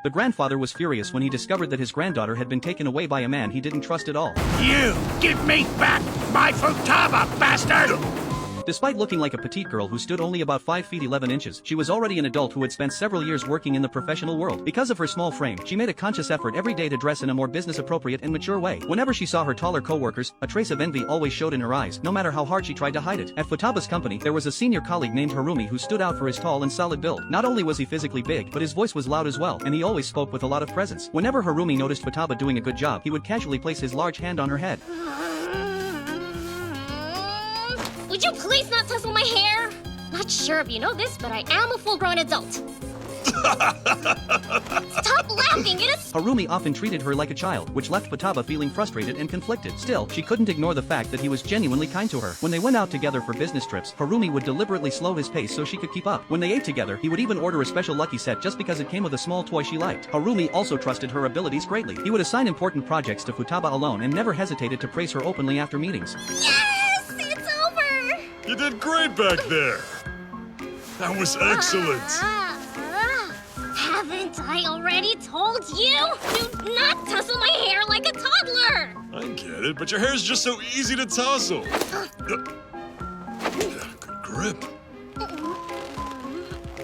The grandfather was furious when he discovered that his granddaughter had been taken away by a man he didn't trust at all. You! Give me back my Futaba, bastard! Despite looking like a petite girl who stood only about 5 feet 11 inches, she was already an adult who had spent several years working in the professional world. Because of her small frame, she made a conscious effort every day to dress in a more business-appropriate and mature way. Whenever she saw her taller co-workers, a trace of envy always showed in her eyes, no matter how hard she tried to hide it. At Futaba's company, there was a senior colleague named Harumi who stood out for his tall and solid build. Not only was he physically big, but his voice was loud as well, and he always spoke with a lot of presence. Whenever Harumi noticed Futaba doing a good job, he would casually place his large hand on her head. Would you please not tussle my hair? Not sure if you know this, but I am a full-grown adult. Stop laughing, it is— Harumi often treated her like a child, which left Futaba feeling frustrated and conflicted. Still, she couldn't ignore the fact that he was genuinely kind to her. When they went out together for business trips, Harumi would deliberately slow his pace so she could keep up. When they ate together, he would even order a special lucky set just because it came with a small toy she liked. Harumi also trusted her abilities greatly. He would assign important projects to Futaba alone and never hesitated to praise her openly after meetings. Yes! It's over! You did great back there. That was excellent. Haven't I already told you? Do not tussle my hair like a toddler! I get it, but your hair's just so easy to tussle. Good grip.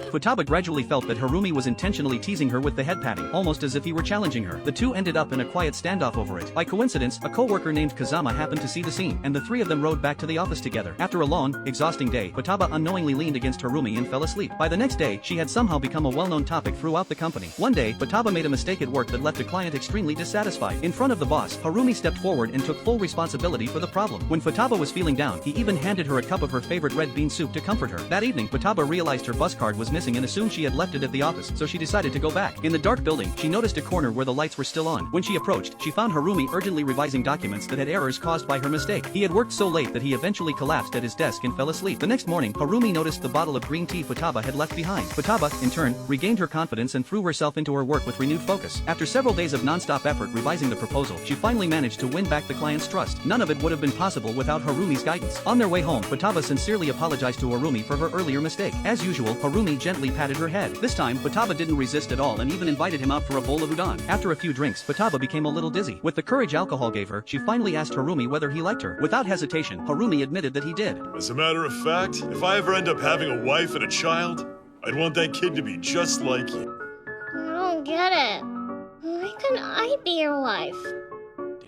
Futaba gradually felt that Harumi was intentionally teasing her with the head patting, almost as if he were challenging her. The two ended up in a quiet standoff over it. By coincidence, a co-worker named Kazama happened to see the scene, and the three of them rode back to the office together. After a long, exhausting day, Futaba unknowingly leaned against Harumi and fell asleep. By the next day, she had somehow become a well-known topic throughout the company. One day, Futaba made a mistake at work that left a client extremely dissatisfied. In front of the boss, Harumi stepped forward and took full responsibility for the problem. When Futaba was feeling down, he even handed her a cup of her favorite red bean soup to comfort her. That evening, Futaba realized her bus card was missing and assumed she had left it at the office, so she decided to go back. In the dark building, she noticed a corner where the lights were still on. When she approached, she found Harumi urgently revising documents that had errors caused by her mistake. He had worked so late that he eventually collapsed at his desk and fell asleep. The next morning, Harumi noticed the bottle of green tea Futaba had left behind. Futaba, in turn, regained her confidence and threw herself into her work with renewed focus. After several days of non-stop effort revising the proposal, she finally managed to win back the client's trust. None of it would have been possible without Harumi's guidance. On their way home, Futaba sincerely apologized to Harumi for her earlier mistake. As usual, Harumi gently patted her head. This time, Futaba didn't resist at all and even invited him out for a bowl of udon. After a few drinks, Futaba became a little dizzy. With the courage alcohol gave her, she finally asked Harumi whether he liked her. Without hesitation, Harumi admitted that he did. As a matter of fact, if I ever end up having a wife and a child, I'd want that kid to be just like you. I don't get it. Why couldn't I be your wife?